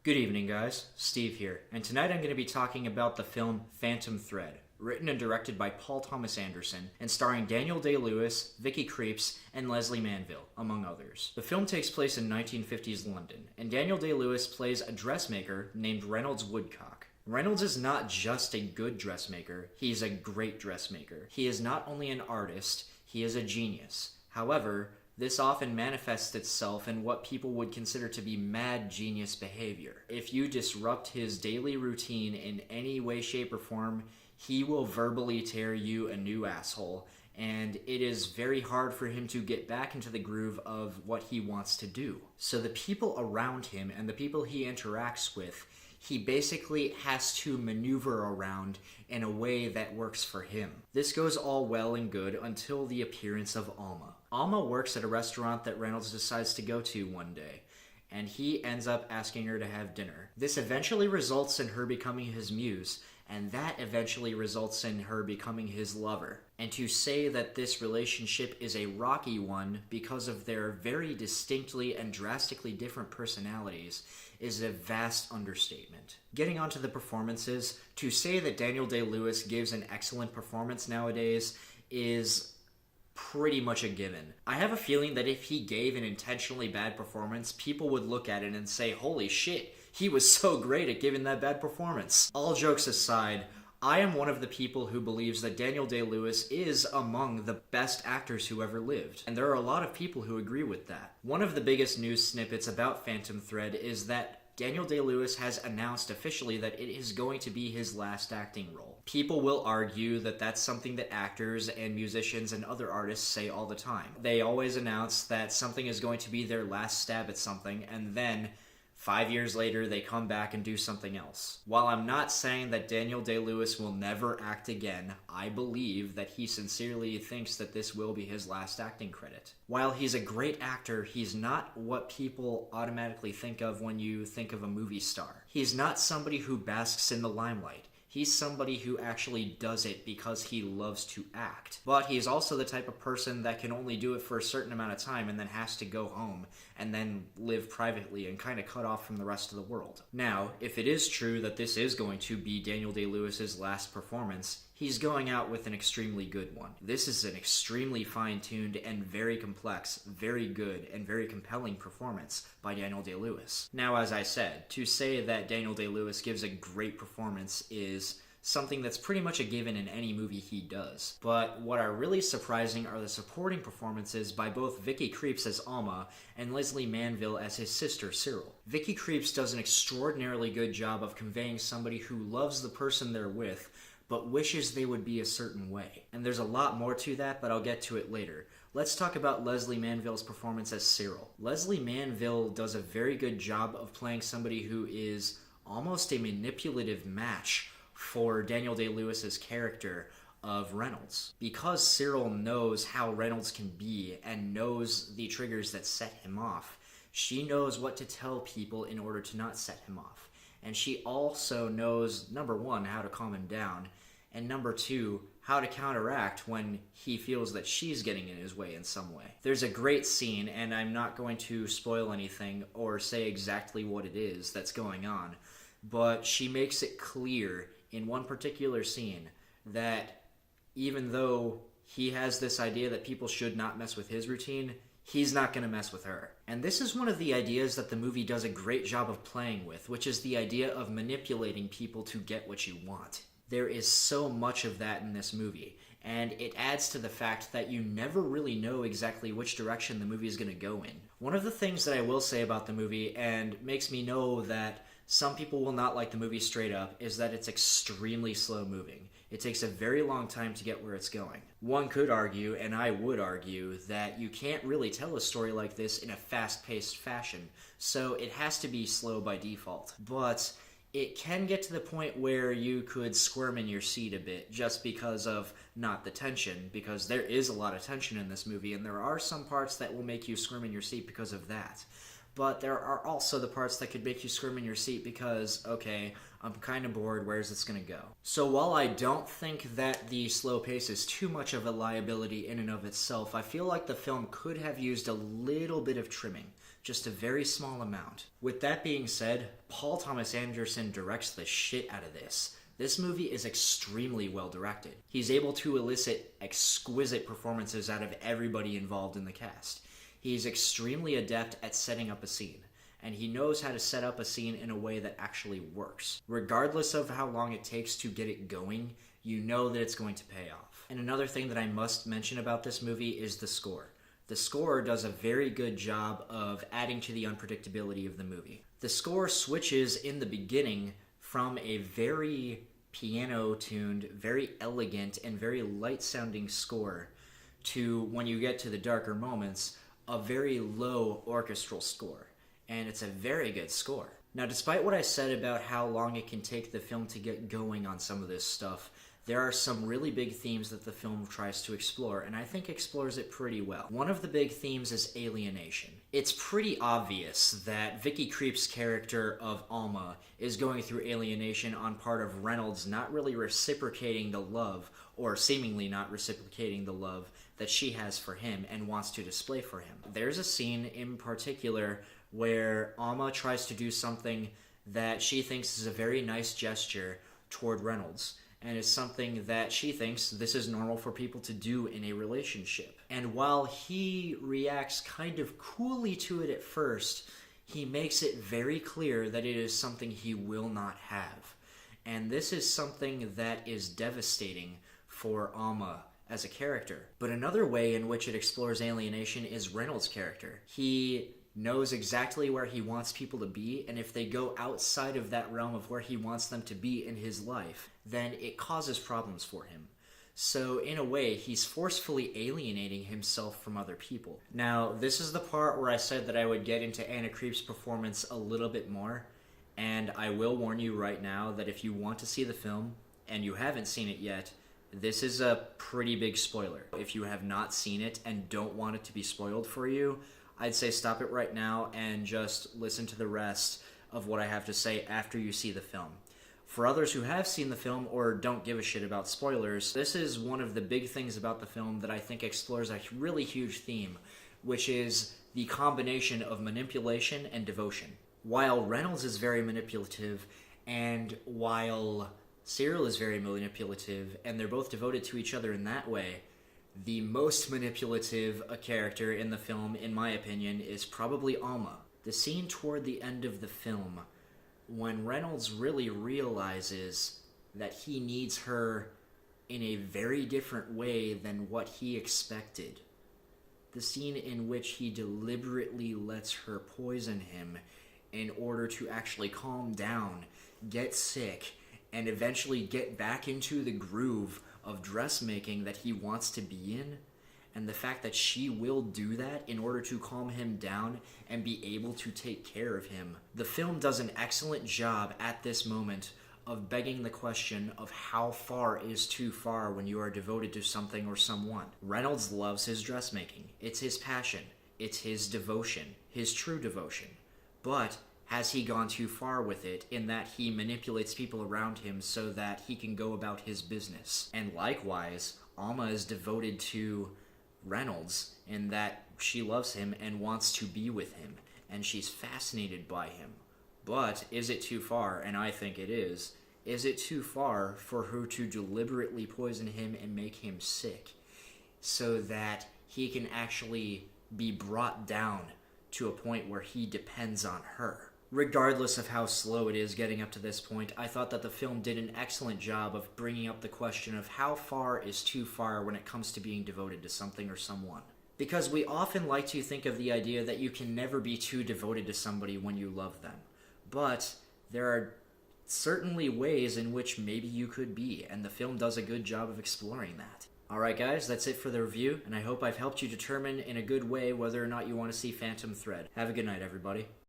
Good evening, guys. Steve here, and tonight I'm going to be talking about the film Phantom Thread, written and directed by Paul Thomas Anderson, and starring Daniel Day-Lewis, Vicky Krieps, and Lesley Manville, among others. The film takes place in 1950s London, and Daniel Day-Lewis plays a dressmaker named Reynolds Woodcock. Reynolds is not just a good dressmaker, he's a great dressmaker. He is not only an artist, he is a genius. However, this often manifests itself in what people would consider to be mad genius behavior. If you disrupt his daily routine in any way, shape, or form, he will verbally tear you a new asshole, and it is very hard for him to get back into the groove of what he wants to do. So the people around him and the people he interacts with, he basically has to maneuver around in a way that works for him. This goes all well and good until the appearance of Alma. Alma works at a restaurant that Reynolds decides to go to one day, and he ends up asking her to have dinner. This eventually results in her becoming his muse, and that eventually results in her becoming his lover. And to say that this relationship is a rocky one because of their very distinctly and drastically different personalities is a vast understatement. Getting onto the performances, to say that Daniel Day-Lewis gives an excellent performance nowadays is pretty much a given. I have a feeling that if he gave an intentionally bad performance, people would look at it and say, holy shit, he was so great at giving that bad performance. All jokes aside, I am one of the people who believes that Daniel Day-Lewis is among the best actors who ever lived, and there are a lot of people who agree with that. One of the biggest news snippets about Phantom Thread is that Daniel Day-Lewis has announced officially that it is going to be his last acting role. People will argue that that's something that actors and musicians and other artists say all the time. They always announce that something is going to be their last stab at something, and then 5 years later, they come back and do something else. While I'm not saying that Daniel Day-Lewis will never act again, I believe that he sincerely thinks that this will be his last acting credit. While he's a great actor, he's not what people automatically think of when you think of a movie star. He's not somebody who basks in the limelight. He's somebody who actually does it because he loves to act. But he's also the type of person that can only do it for a certain amount of time and then has to go home and then live privately and kind of cut off from the rest of the world. Now, if it is true that this is going to be Daniel Day-Lewis's last performance, he's going out with an extremely good one. This is an extremely fine-tuned and very complex, very good, and very compelling performance by Daniel Day-Lewis. Now, as I said, to say that Daniel Day-Lewis gives a great performance is something that's pretty much a given in any movie he does. But what are really surprising are the supporting performances by both Vicky Krieps as Alma and Lesley Manville as his sister Cyril. Vicky Krieps does an extraordinarily good job of conveying somebody who loves the person they're with, but wishes they would be a certain way. And there's a lot more to that, but I'll get to it later. Let's talk about Lesley Manville's performance as Cyril. Lesley Manville does a very good job of playing somebody who is almost a manipulative match for Daniel Day-Lewis's character of Reynolds. Because Cyril knows how Reynolds can be and knows the triggers that set him off, she knows what to tell people in order to not set him off. And she also knows, number one, how to calm him down, and number two, how to counteract when he feels that she's getting in his way in some way. There's a great scene, and I'm not going to spoil anything or say exactly what it is that's going on, but she makes it clear in one particular scene that even though he has this idea that people should not mess with his routine, he's not going to mess with her. And this is one of the ideas that the movie does a great job of playing with, which is the idea of manipulating people to get what you want. There is so much of that in this movie, and it adds to the fact that you never really know exactly which direction the movie is going to go in. One of the things that I will say about the movie, and makes me know that some people will not like the movie straight up, is that it's extremely slow moving. It takes a very long time to get where it's going. One could argue, and I would argue, that you can't really tell a story like this in a fast-paced fashion, so it has to be slow by default. But it can get to the point where you could squirm in your seat a bit just because of not the tension, because there is a lot of tension in this movie, and there are some parts that will make you squirm in your seat because of that. But there are also the parts that could make you squirm in your seat because, okay, I'm kind of bored, where's this going to go? So while I don't think that the slow pace is too much of a liability in and of itself, I feel like the film could have used a little bit of trimming just a very small amount. With that being said, Paul Thomas Anderson directs the shit out of this. This movie is extremely well directed. He's able to elicit exquisite performances out of everybody involved in the cast. He's extremely adept at setting up a scene, and he knows how to set up a scene in a way that actually works. Regardless of how long it takes to get it going, you know that it's going to pay off. And another thing that I must mention about this movie is the score. The score does a very good job of adding to the unpredictability of the movie. The score switches in the beginning from a very piano-tuned, very elegant, and very light-sounding score to, when you get to the darker moments, a very low orchestral score. And it's a very good score. Now, despite what I said about how long it can take the film to get going on some of this stuff, there are some really big themes that the film tries to explore, and I think explores it pretty well. One of the big themes is alienation. It's pretty obvious that Vicky Krieps' character of Alma is going through alienation on part of Reynolds not really reciprocating the love, or seemingly not reciprocating the love, that she has for him and wants to display for him. There's a scene in particular where Alma tries to do something that she thinks is a very nice gesture toward Reynolds, and is something that she thinks this is normal for people to do in a relationship. And while he reacts kind of coolly to it at first, he makes it very clear that it is something he will not have. And this is something that is devastating for Alma as a character. But another way in which it explores alienation is Reynolds' character. He knows exactly where he wants people to be, and if they go outside of that realm of where he wants them to be in his life, then it causes problems for him. So in a way, he's forcefully alienating himself from other people. Now, this is the part where I said that I would get into Anna Krieps' performance a little bit more, and I will warn you right now that if you want to see the film, and you haven't seen it yet, this is a pretty big spoiler. If you have not seen it and don't want it to be spoiled for you, I'd say stop it right now and just listen to the rest of what I have to say after you see the film. For others who have seen the film or don't give a shit about spoilers, this is one of the big things about the film that I think explores a really huge theme, which is the combination of manipulation and devotion. While Reynolds is very manipulative, and while Cyril is very manipulative, and they're both devoted to each other in that way, the most manipulative character in the film, in my opinion, is probably Alma. The scene toward the end of the film, when Reynolds really realizes that he needs her in a very different way than what he expected. The scene in which he deliberately lets her poison him in order to actually calm down, get sick, and eventually get back into the groove of dressmaking that he wants to be in, and the fact that she will do that in order to calm him down and be able to take care of him. The film does an excellent job at this moment of begging the question of how far is too far when you are devoted to something or someone. Reynolds loves his dressmaking. It's his passion. It's his devotion. His true devotion. But has he gone too far with it in that he manipulates people around him so that he can go about his business? And likewise, Alma is devoted to Reynolds in that she loves him and wants to be with him, and she's fascinated by him. But is it too far? And I think it is. Is it too far for her to deliberately poison him and make him sick so that he can actually be brought down to a point where he depends on her? Regardless of how slow it is getting up to this point, I thought that the film did an excellent job of bringing up the question of how far is too far when it comes to being devoted to something or someone. Because we often like to think of the idea that you can never be too devoted to somebody when you love them. But there are certainly ways in which maybe you could be, and the film does a good job of exploring that. Alright guys, that's it for the review, and I hope I've helped you determine in a good way whether or not you want to see Phantom Thread. Have a good night, everybody.